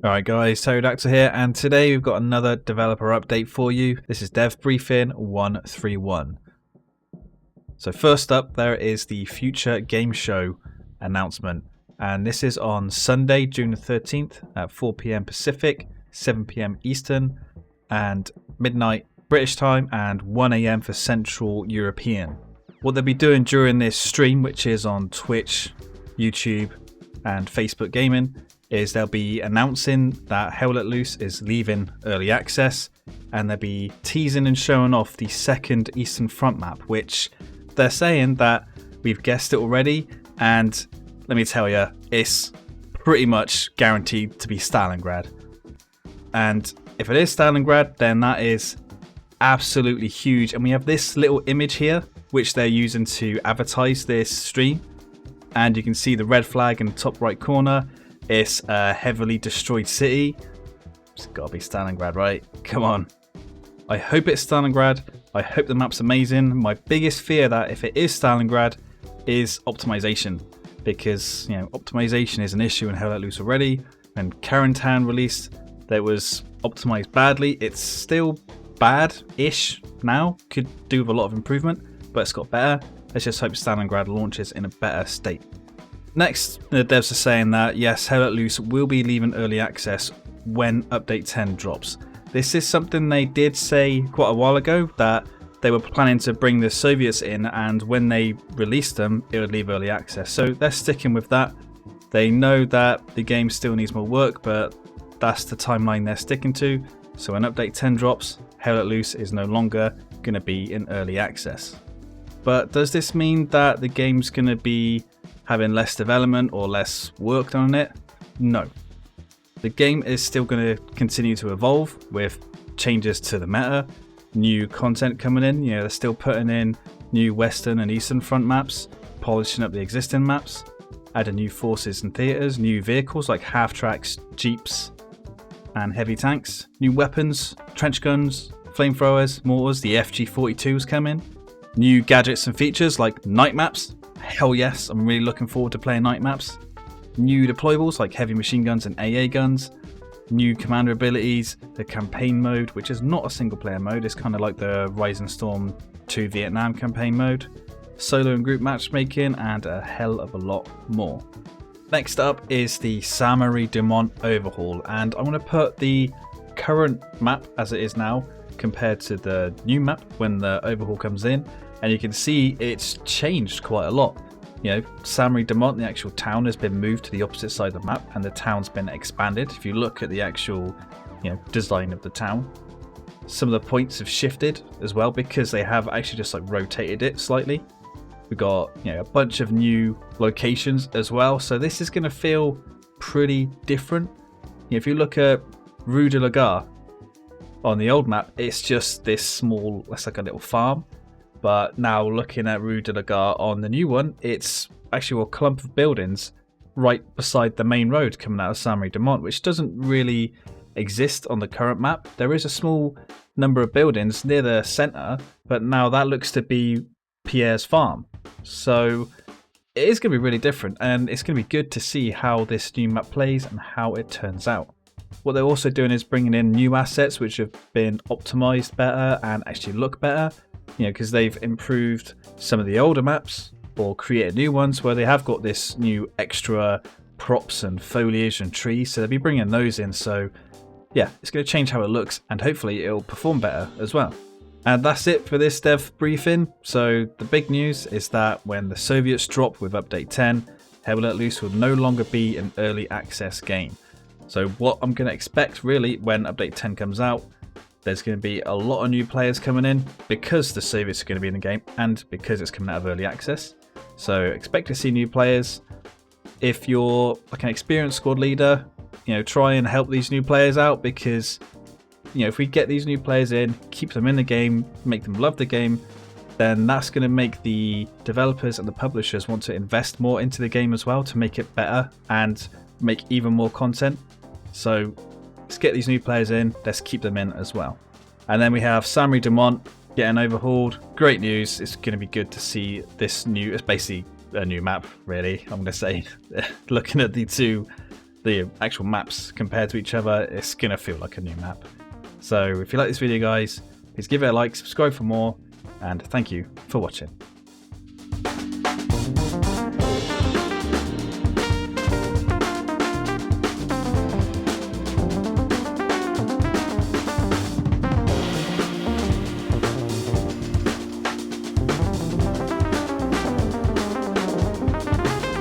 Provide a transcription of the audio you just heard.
Alright guys, Pterodactyl here, and today we've got another developer update for you. This is Dev Briefing 131. So first up, there is the Future Game Show announcement, and this is on Sunday, June the 13th at 4 PM Pacific, 7 PM Eastern, and midnight British time, and 1 AM for Central European. What they'll be doing during this stream, which is on Twitch, YouTube, and Facebook Gaming, is they'll be announcing that Hell Let Loose is leaving early access, and they'll be teasing and showing off the second Eastern Front map, which they're saying that we've guessed it already, and let me tell you, it's pretty much guaranteed to be Stalingrad. And if it is Stalingrad, then that is absolutely huge. And we have this little image here, which they're using to advertise this stream, and you can see the red flag in the top right corner. It's a heavily destroyed city. It's gotta be Stalingrad, right? Come on. I hope it's Stalingrad. I hope the map's amazing. My biggest fear that if it is Stalingrad is optimization, because optimization is an issue in Hell Let Loose already. When Carentan released, that was optimized badly. It's still bad-ish now. Could do with a lot of improvement, but it's got better. Let's just hope Stalingrad launches in a better state. Next, the devs are saying that yes, Hell Let Loose will be leaving early access when Update 10 drops. This is something they did say quite a while ago, that they were planning to bring the Soviets in, and when they released them, it would leave early access. So they're sticking with that. They know that the game still needs more work, but that's the timeline they're sticking to. So when Update 10 drops, Hell Let Loose is no longer going to be in early access. But does this mean that the game's going to be having less development or less work done on it? No. The game is still going to continue to evolve with changes to the meta, new content coming in. They're still putting in new Western and Eastern Front maps, polishing up the existing maps, adding new forces and theatres, new vehicles like half-tracks, jeeps, and heavy tanks, new weapons, trench guns, flamethrowers, mortars, the FG-42s come in, new gadgets and features like night maps. Hell yes, I'm really looking forward to playing night maps. New deployables like heavy machine guns and AA guns. New commander abilities, the campaign mode, which is not a single player mode, it's kind of like the Rising Storm 2 Vietnam campaign mode. Solo and group matchmaking, and a hell of a lot more. Next up is the Marie Du Mont Overhaul, and I'm going to put the current map as it is now compared to the new map when the overhaul comes in. And you can see it's changed quite a lot. Marie Du Mont, the actual town, has been moved to the opposite side of the map, and the town's been expanded. If you look at the actual, design of the town, some of the points have shifted as well because they have actually just rotated it slightly. We've got a bunch of new locations as well, so this is going to feel pretty different. If you look at Rue de la Gare on the old map, it's just this small, it's like a little farm. But now looking at Rue de la Gare on the new one, it's actually a clump of buildings right beside the main road coming out of Marie Du Mont, which doesn't really exist on the current map. There is a small number of buildings near the centre, but now that looks to be Pierre's farm. So it is going to be really different, and it's going to be good to see how this new map plays and how it turns out. What they're also doing is bringing in new assets which have been optimised better and actually look better. Because they've improved some of the older maps or created new ones where they have got this new extra props and foliage and trees. So they'll be bringing those in. So yeah, it's going to change how it looks, and hopefully it'll perform better as well. And that's it for this dev briefing. So the big news is that when the Soviets drop with Update 10, Hell Let Loose will no longer be an early access game. So what I'm going to expect really when Update 10 comes out, there's going to be a lot of new players coming in because the Soviets are going to be in the game and because it's coming out of early access. So expect to see new players. If you're like an experienced squad leader, try and help these new players out, because if we get these new players in, keep them in the game, make them love the game, then that's going to make the developers and the publishers want to invest more into the game as well to make it better and make even more content. So let's get these new players in, let's keep them in as well. And then we have Marie Du Mont getting overhauled. Great news. It's going to be good to see this new, it's basically a new map really, I'm going to say. Looking at the two the actual maps compared to each other, it's going to feel like a new map. So if you like this video, guys, please give it a like, subscribe for more, and thank you for watching.